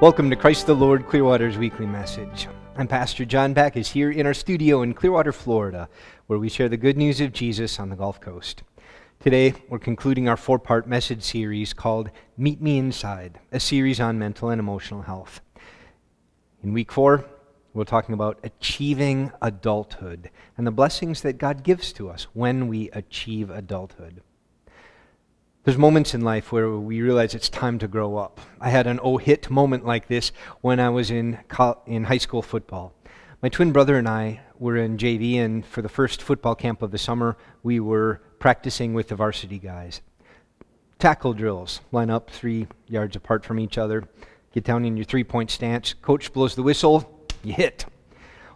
Welcome to Christ the Lord Clearwater's weekly message. I'm Pastor John Backus here in our studio in Clearwater, Florida, where we share the good news of Jesus on the Gulf Coast. Today, we're concluding our four-part message series called Meet Me Inside, a series on mental and emotional health. In week 4, we're talking about achieving adulthood and the blessings that God gives to us when we achieve adulthood. There's moments in life where we realize it's time to grow up. I had an oh-hit moment like this when I was in high school football. My twin brother and I were in JV, and for the first football camp of the summer, we were practicing with the varsity guys. Tackle drills, line up 3 yards apart from each other, get down in your three-point stance, coach blows the whistle, you hit.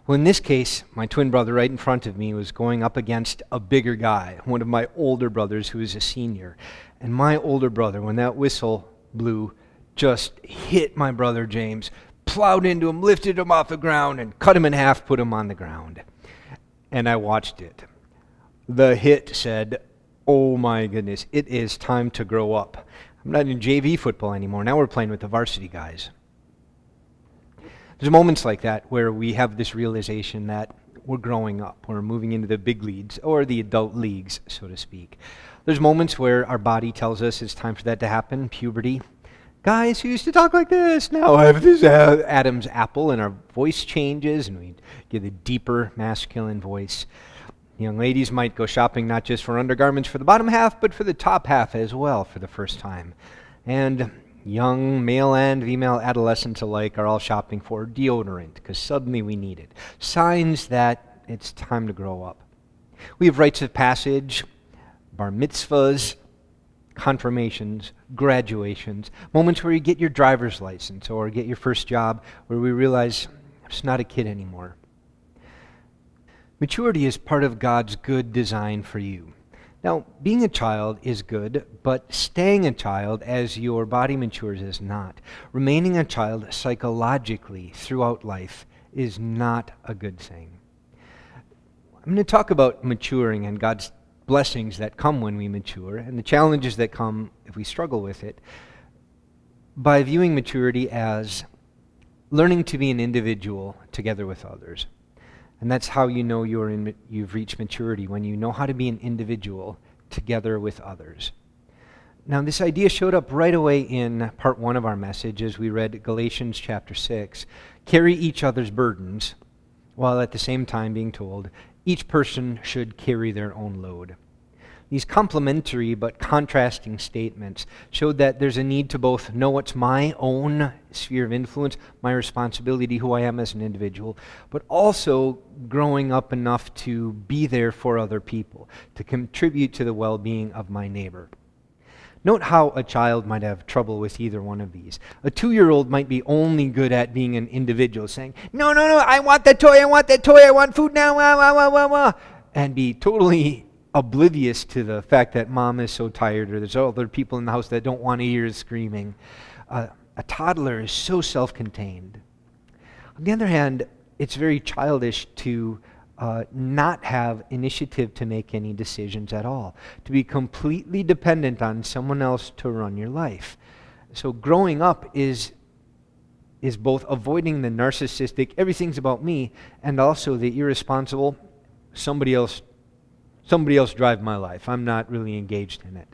Well, in this case, my twin brother right in front of me was going up against a bigger guy, one of my older brothers who is a senior. And my older brother, when that whistle blew, just hit my brother James, plowed into him, lifted him off the ground, and cut him in half, put him on the ground. And I watched it. The hit said, "Oh my goodness, it is time to grow up. I'm not in JV football anymore. Now we're playing with the varsity guys." There's moments like that where we have this realization that we're growing up. We're moving into the big leagues, or the adult leagues, so to speak. There's moments where our body tells us it's time for that to happen, puberty. Guys who used to talk like this, now I have this Adam's apple, and our voice changes, and we get a deeper masculine voice. Young ladies might go shopping not just for undergarments for the bottom half, but for the top half as well for the first time. And young male and female adolescents alike are all shopping for deodorant because suddenly we need it. Signs that it's time to grow up. We have rites of passage, bar mitzvahs, confirmations, graduations, moments where you get your driver's license or get your first job where we realize I'm just not a kid anymore. Maturity is part of God's good design for you. Now, being a child is good, but staying a child as your body matures is not. Remaining a child psychologically throughout life is not a good thing. I'm going to talk about maturing and God's blessings that come when we mature and the challenges that come if we struggle with it by viewing maturity as learning to be an individual together with others. And that's how you know you've reached maturity, when you know how to be an individual together with others. Now, this idea showed up right away in part 1 of our message as we read Galatians chapter 6. Carry each other's burdens, while at the same time being told each person should carry their own load. These complementary but contrasting statements showed that there's a need to both know what's my own sphere of influence, my responsibility, who I am as an individual, but also growing up enough to be there for other people, to contribute to the well-being of my neighbor. Note how a child might have trouble with either one of these. A 2-year-old might be only good at being an individual, saying, no, I want that toy, I want food now, and be totally oblivious to the fact that mom is so tired or there's other people in the house that don't want to hear screaming. A toddler is so self-contained. On the other hand, it's very childish to not have initiative to make any decisions at all, to be completely dependent on someone else to run your life. So growing up is both avoiding the narcissistic, everything's about me, and also the irresponsible, somebody else drive my life. I'm not really engaged in it.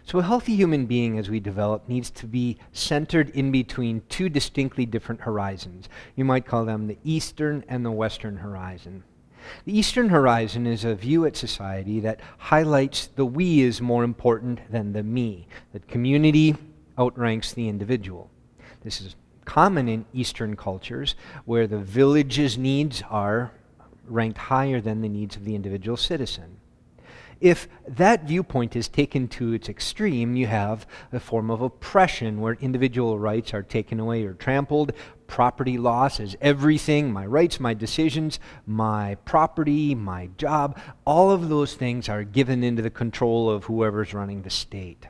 So a healthy human being, as we develop, needs to be centered in between 2 distinctly different horizons. You might call them the Eastern and the Western horizon. The Eastern horizon is a view at society that highlights the we is more important than the me, that community outranks the individual. This is common in Eastern cultures where the village's needs are ranked higher than the needs of the individual citizen. If that viewpoint is taken to its extreme, you have a form of oppression where individual rights are taken away or trampled. Property loss is everything, my rights, my decisions, my property, my job, all of those things are given into the control of whoever's running the state.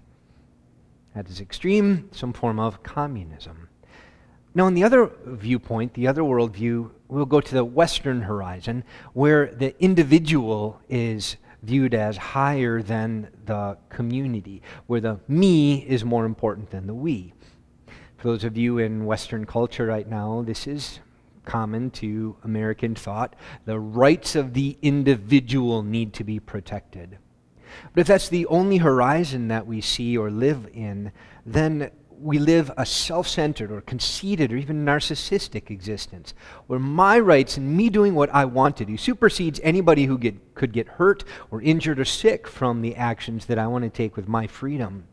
At its extreme, some form of communism. Now, in the other viewpoint, the other worldview, we'll go to the Western horizon, where the individual is viewed as higher than the community, where the me is more important than the we. For those of you in Western culture right now, this is common to American thought. The rights of the individual need to be protected. But if that's the only horizon that we see or live in, then we live a self-centered or conceited or even narcissistic existence, where my rights and me doing what I want to do supersedes anybody who could get hurt or injured or sick from the actions that I want to take with my freedom.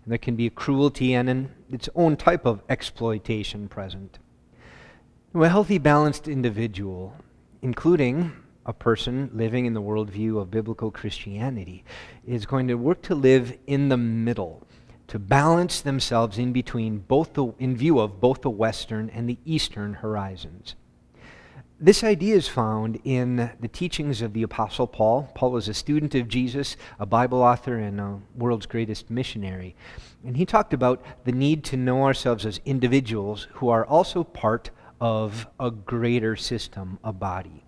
And there can be a cruelty and its own type of exploitation present. A healthy, balanced individual, including a person living in the worldview of biblical Christianity, is going to work to live in the middle, to balance themselves in between in view of both the Western and the Eastern horizons. This idea is found in the teachings of the Apostle Paul. Paul was a student of Jesus, a Bible author, and a world's greatest missionary. And he talked about the need to know ourselves as individuals who are also part of a greater system, a body.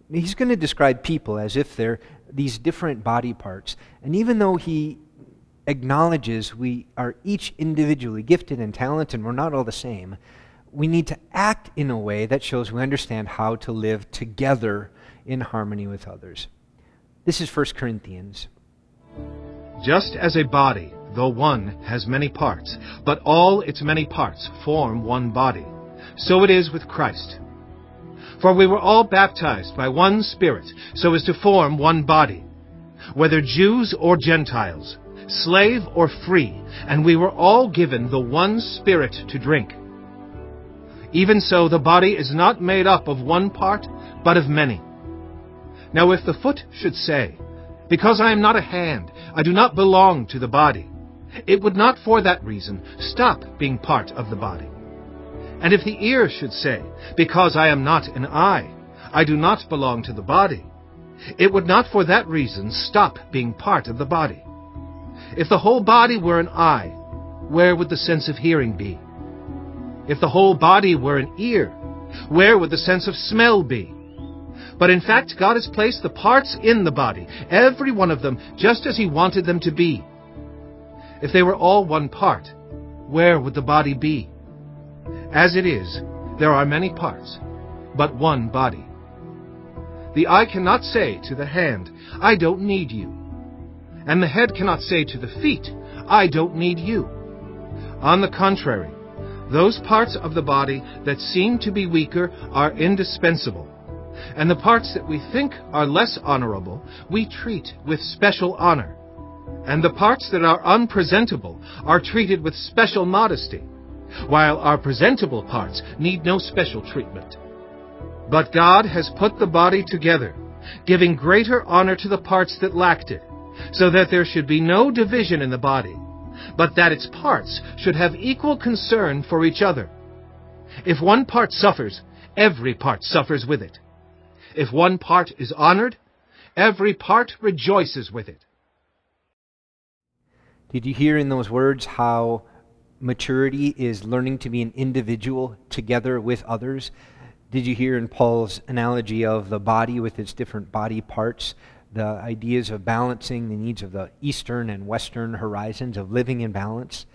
He's going to describe people as if they're these different body parts. And even though he acknowledges we are each individually gifted and talented and we're not all the same, we need to act in a way that shows we understand how to live together in harmony with others. This is 1 Corinthians. Just as a body, though one, has many parts, but all its many parts form one body, so it is with Christ. For we were all baptized by one Spirit, so as to form one body, whether Jews or Gentiles, slave or free, and we were all given the one Spirit to drink. Even so, the body is not made up of one part, but of many. Now if the foot should say, "Because I am not a hand, I do not belong to the body," it would not for that reason stop being part of the body. And if the ear should say, "Because I am not an eye, I do not belong to the body," it would not for that reason stop being part of the body. If the whole body were an eye, where would the sense of hearing be? If the whole body were an ear, where would the sense of smell be? But in fact, God has placed the parts in the body, every one of them, just as He wanted them to be. If they were all one part, where would the body be? As it is, there are many parts, but one body. The eye cannot say to the hand, "I don't need you." And the head cannot say to the feet, "I don't need you." On the contrary, those parts of the body that seem to be weaker are indispensable, and the parts that we think are less honorable we treat with special honor, and the parts that are unpresentable are treated with special modesty, while our presentable parts need no special treatment. But God has put the body together, giving greater honor to the parts that lacked it, so that there should be no division in the body, but that its parts should have equal concern for each other. If one part suffers, every part suffers with it. If one part is honored, every part rejoices with it. Did you hear in those words how maturity is learning to be an individual together with others? Did you hear in Paul's analogy of the body with its different body parts, the ideas of balancing the needs of the Eastern and Western horizons, of living in balance?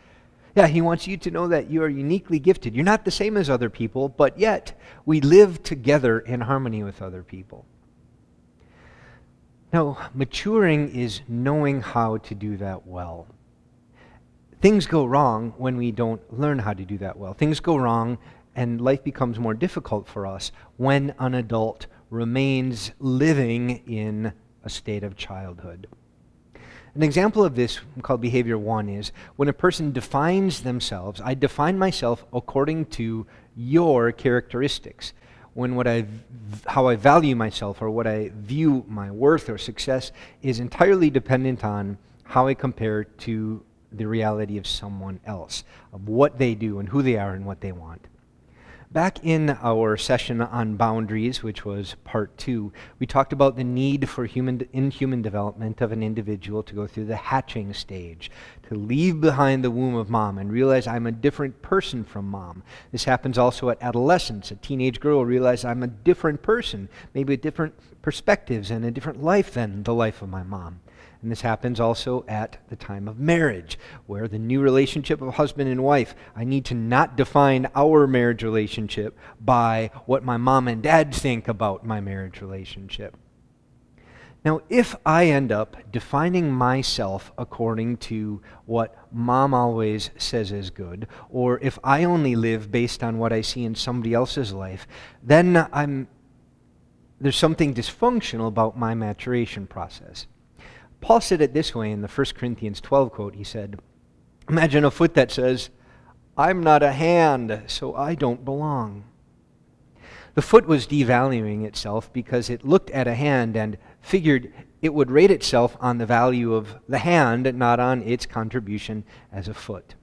Yeah, he wants you to know that you are uniquely gifted. You're not the same as other people, but yet we live together in harmony with other people. Now, maturing is knowing how to do that well. Things go wrong when we don't learn how to do that well. Things go wrong and life becomes more difficult for us when an adult remains living in a state of childhood. An example of this, called behavior 1, is when a person defines themselves. I define myself according to your characteristics. When how I value myself or what I view my worth or success is entirely dependent on how I compare to the reality of someone else, of what they do and who they are and what they want. Back in our session on boundaries, which was part 2, we talked about the need for human development of an individual to go through the hatching stage, to leave behind the womb of mom and realize I'm a different person from mom. This happens also at adolescence. A teenage girl will realize I'm a different person, maybe with different perspectives and a different life than the life of my mom. And this happens also at the time of marriage, where the new relationship of husband and wife, I need to not define our marriage relationship by what my mom and dad think about my marriage relationship. Now, if I end up defining myself according to what mom always says is good, or if I only live based on what I see in somebody else's life, then there's something dysfunctional about my maturation process. Paul said it this way in the 1 Corinthians 12 quote. He said, imagine a foot that says, I'm not a hand, so I don't belong. The foot was devaluing itself because it looked at a hand and figured it would rate itself on the value of the hand, not on its contribution as a foot.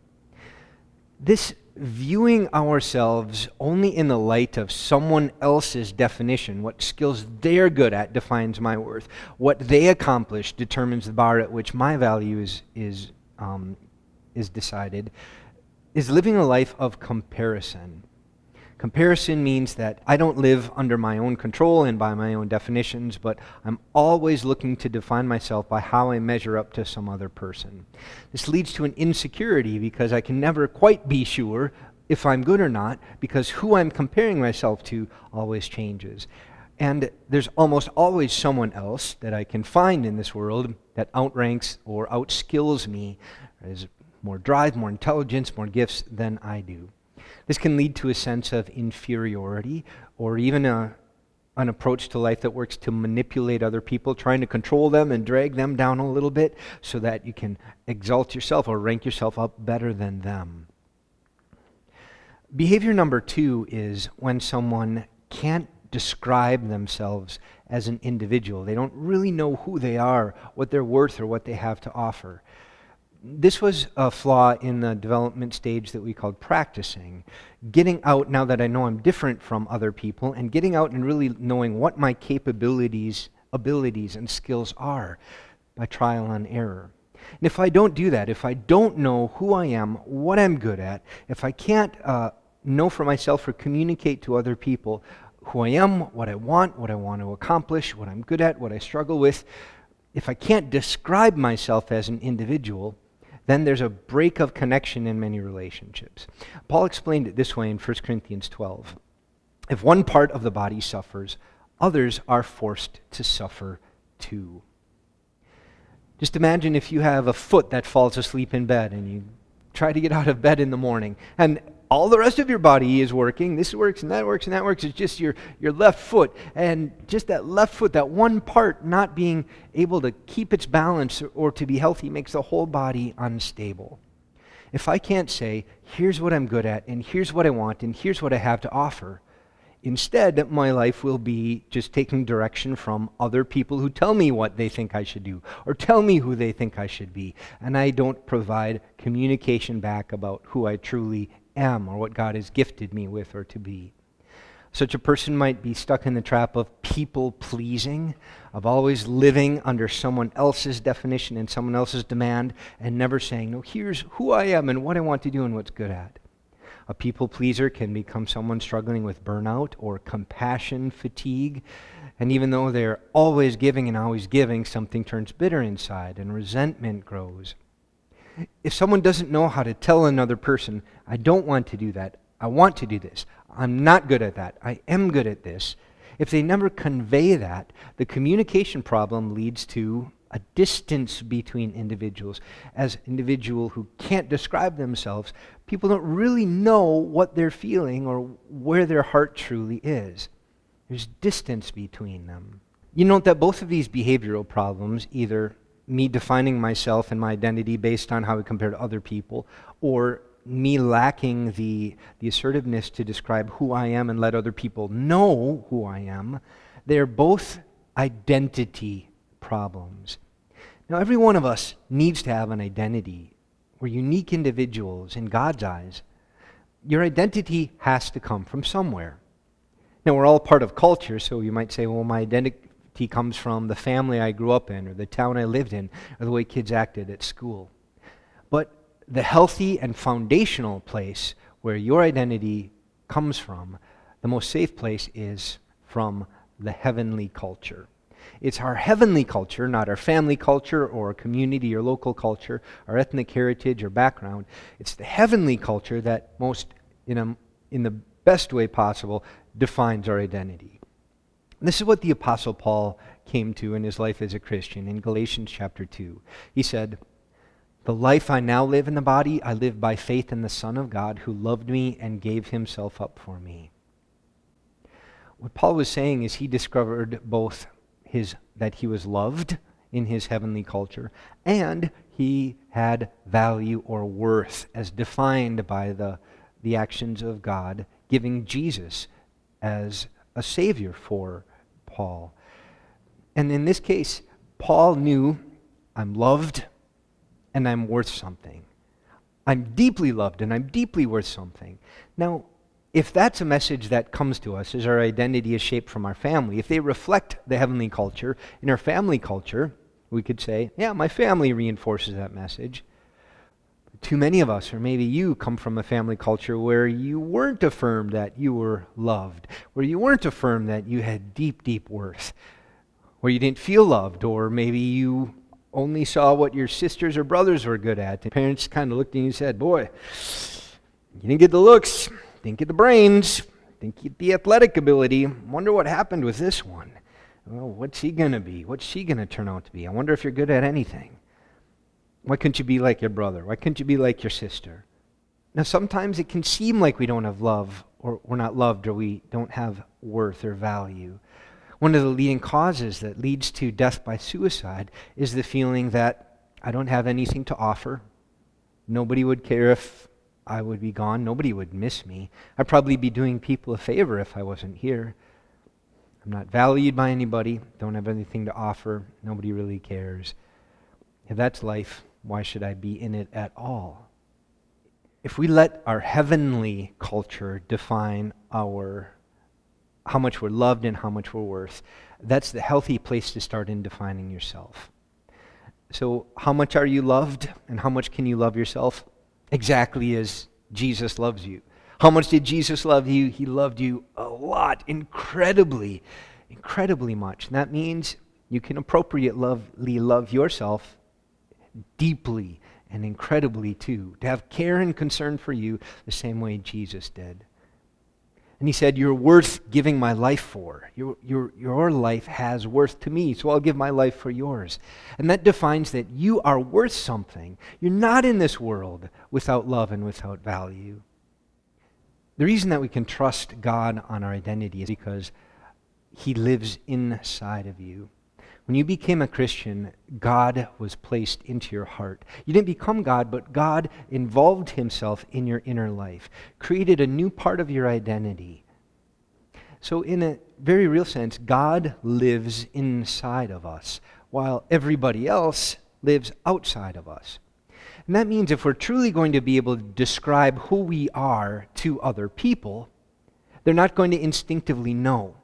This viewing ourselves only in the light of someone else's definition, what skills they're good at defines my worth. What they accomplish determines the bar at which my value is decided, is living a life of comparison. Comparison means that I don't live under my own control and by my own definitions, but I'm always looking to define myself by how I measure up to some other person. This leads to an insecurity because I can never quite be sure if I'm good or not, because who I'm comparing myself to always changes. And there's almost always someone else that I can find in this world that outranks or outskills me, has more drive, more intelligence, more gifts than I do. This can lead to a sense of inferiority or even an approach to life that works to manipulate other people, trying to control them and drag them down a little bit so that you can exalt yourself or rank yourself up better than them. Behavior number 2 is when someone can't describe themselves as an individual. They don't really know who they are, what they're worth, or what they have to offer. This was a flaw in the development stage that we called practicing. Getting out, now that I know I'm different from other people, and getting out and really knowing what my capabilities, abilities, and skills are by trial and error. And if I don't do that, if I don't know who I am, what I'm good at, if I can't know for myself or communicate to other people who I am, what I want to accomplish, what I'm good at, what I struggle with, if I can't describe myself as an individual, then there's a break of connection in many relationships. Paul explained it this way in 1 Corinthians 12. If one part of the body suffers, others are forced to suffer too. Just imagine if you have a foot that falls asleep in bed and you try to get out of bed in the morning and all the rest of your body is working. This works and that works and that works. It's just your left foot. And just that left foot, that one part not being able to keep its balance or to be healthy makes the whole body unstable. If I can't say, here's what I'm good at, and here's what I want, and here's what I have to offer, instead my life will be just taking direction from other people who tell me what they think I should do, or tell me who they think I should be, and I don't provide communication back about who I truly am or what God has gifted me with or to be. Such a person might be stuck in the trap of people-pleasing, of always living under someone else's definition and someone else's demand, and never saying, no, here's who I am and what I want to do and what's good at. A people-pleaser can become someone struggling with burnout or compassion fatigue, and even though they're always giving and always giving, something turns bitter inside and resentment grows. If someone doesn't know how to tell another person, I don't want to do that, I want to do this, I'm not good at that, I am good at this, if they never convey that, the communication problem leads to a distance between individuals. As individuals who can't describe themselves, people don't really know what they're feeling or where their heart truly is. There's distance between them. You note that both of these behavioral problems, either me defining myself and my identity based on how I compare to other people, or me lacking the assertiveness to describe who I am and let other people know who I am, they're both identity problems. Now, every one of us needs to have an identity. We're unique individuals in God's eyes. Your identity has to come from somewhere. Now, we're all part of culture, so you might say, well, my identity comes from the family I grew up in, or the town I lived in, or the way kids acted at school. But the healthy and foundational place where your identity comes from, the most safe place, is from the heavenly culture. It's our heavenly culture, not our family culture or community or local culture, our ethnic heritage or background. It's the heavenly culture that most, in the best way possible, defines our identity. And this is what the Apostle Paul came to in his life as a Christian in Galatians chapter 2. He said, "The life I now live in the body, I live by faith in the Son of God who loved me and gave himself up for me." What Paul was saying is he discovered both that he was loved in his heavenly culture, and he had value or worth as defined by the actions of God, giving Jesus as a Savior for Paul. And in this case, Paul knew, I'm loved and I'm worth something. I'm deeply loved and I'm deeply worth something. Now, if that's a message that comes to us as our identity is shaped from our family, if they reflect the heavenly culture, in our family culture, we could say, yeah, my family reinforces that message. Too many of us, or maybe you, come from a family culture where you weren't affirmed that you were loved, where you weren't affirmed that you had deep, deep worth, where you didn't feel loved, or maybe you only saw what your sisters or brothers were good at. The parents kind of looked at you and said, boy, you didn't get the looks, didn't get the brains, didn't get the athletic ability. Wonder what happened with this one. Well, what's he going to be? What's she going to turn out to be? I wonder if you're good at anything. Why couldn't you be like your brother? Why couldn't you be like your sister? Now, sometimes it can seem like we don't have love, or we're not loved, or we don't have worth or value. One of the leading causes that leads to death by suicide is the feeling that I don't have anything to offer. Nobody would care if I would be gone. Nobody would miss me. I'd probably be doing people a favor if I wasn't here. I'm not valued by anybody. Don't have anything to offer. Nobody really cares. If that's life, why should I be in it at all? If we let our heavenly culture define how much we're loved and how much we're worth, that's the healthy place to start in defining yourself. So how much are you loved, and how much can you love yourself? Exactly as Jesus loves you. How much did Jesus love you? He loved you a lot, incredibly, incredibly much. And that means you can appropriately love yourself deeply and incredibly too. To have care and concern for you the same way Jesus did. And he said, you're worth giving my life for. Your life has worth to me, so I'll give my life for yours. And that defines that you are worth something. You're not in this world without love and without value. The reason that we can trust God on our identity is because he lives inside of you. When you became a Christian, God was placed into your heart. You didn't become God, but God involved himself in your inner life, created a new part of your identity. So in a very real sense, God lives inside of us, while everybody else lives outside of us. And that means if we're truly going to be able to describe who we are to other people, they're not going to instinctively know.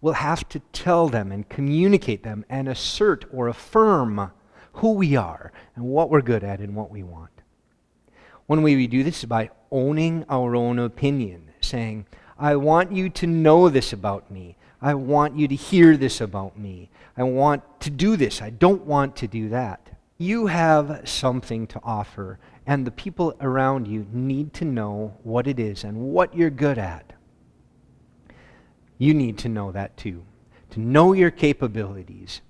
We'll have to tell them and communicate them and assert or affirm who we are and what we're good at and what we want. One way we do this is by owning our own opinion, saying, I want you to know this about me. I want you to hear this about me. I want to do this. I don't want to do that. You have something to offer, and the people around you need to know what it is and what you're good at. You need to know that too, to know your capabilities.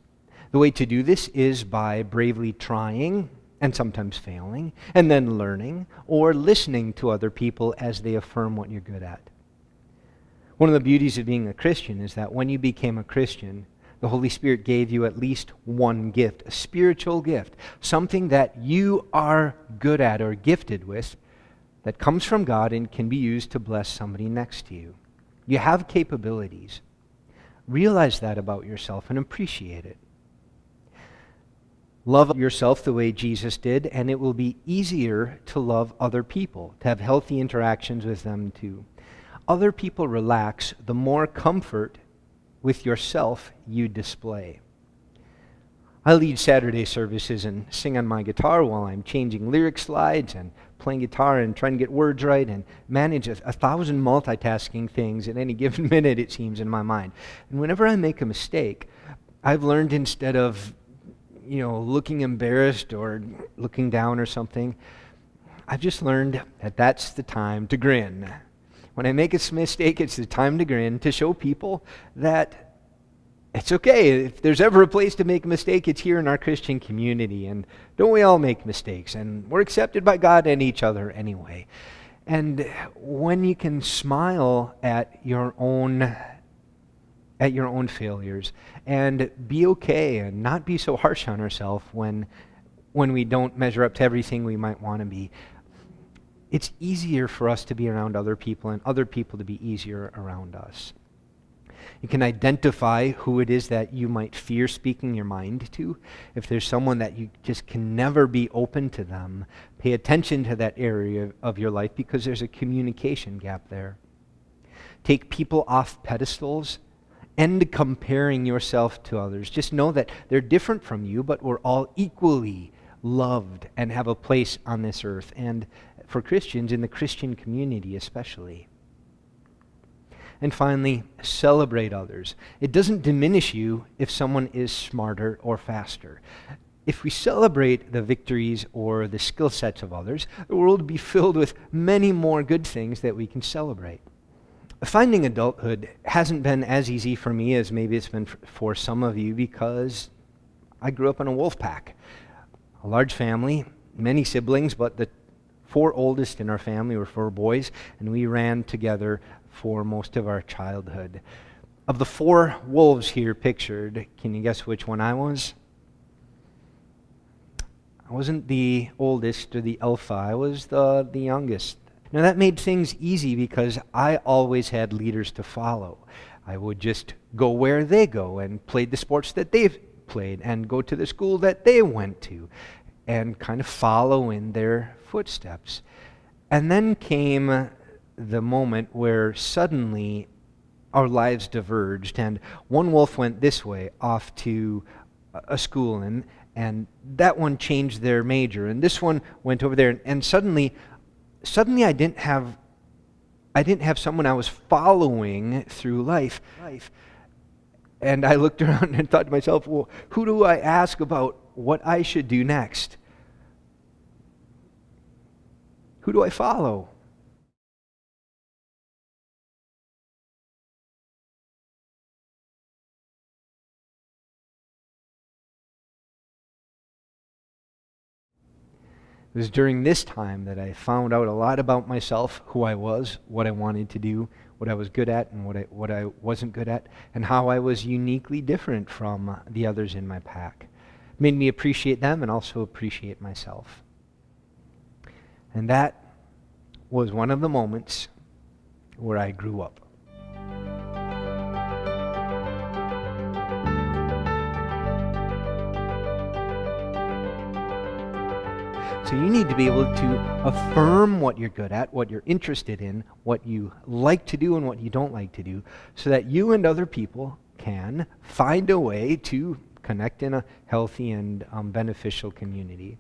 The way to do this is by bravely trying, and sometimes failing, and then learning, or listening to other people as they affirm what you're good at. One of the beauties of being a Christian is that when you became a Christian, the Holy Spirit gave you at least one gift, a spiritual gift, something that you are good at or gifted with that comes from God and can be used to bless somebody next to you. You have capabilities. Realize that about yourself and appreciate it. Love yourself the way Jesus did, and it will be easier to love other people, to have healthy interactions with them too. Other people relax the more comfort with yourself you display. I lead Saturday services and sing on my guitar while I'm changing lyric slides and playing guitar and trying to get words right and manage 1,000 multitasking things at any given minute, it seems, in my mind. And whenever I make a mistake, I've learned instead of, looking embarrassed or looking down or something, I've just learned that that's the time to grin. When I make a mistake, it's the time to grin, to show people that it's okay. If there's ever a place to make a mistake, it's here in our Christian community. And don't we all make mistakes? And we're accepted by God and each other anyway. And when you can smile at your own failures and be okay and not be so harsh on ourselves when we don't measure up to everything we might want to be, it's easier for us to be around other people and other people to be easier around us. You can identify who it is that you might fear speaking your mind to. If there's someone that you just can never be open to them, pay attention to that area of your life because there's a communication gap there. Take people off pedestals and comparing yourself to others. Just know that they're different from you, but we're all equally loved and have a place on this earth. And for Christians, in the Christian community especially. And finally, celebrate others. It doesn't diminish you if someone is smarter or faster. If we celebrate the victories or the skill sets of others, the world will be filled with many more good things that we can celebrate. Finding adulthood hasn't been as easy for me as maybe it's been for some of you because I grew up in a wolf pack. A large family, many siblings, but the 4 oldest in our family were 4 boys, and we ran together for most of our childhood. Of the 4 wolves here pictured, can you guess which one I was? I wasn't the oldest or the alpha. I was the youngest. Now that made things easy because I always had leaders to follow. I would just go where they go and play the sports that they've played and go to the school that they went to and kind of follow in their footsteps. And then came the moment where suddenly our lives diverged, and one wolf went this way off to a school, and that one changed their major, and this one went over there, and suddenly I didn't have someone I was following through life. And I looked around and thought to myself, well, who do I ask about what I should do next? Who do I follow? It was during this time that I found out a lot about myself, who I was, what I wanted to do, what I was good at and what I wasn't good at, and how I was uniquely different from the others in my pack. It made me appreciate them and also appreciate myself. And that was one of the moments where I grew up. So you need to be able to affirm what you're good at, what you're interested in, what you like to do and what you don't like to do, so that you and other people can find a way to connect in a healthy and beneficial community.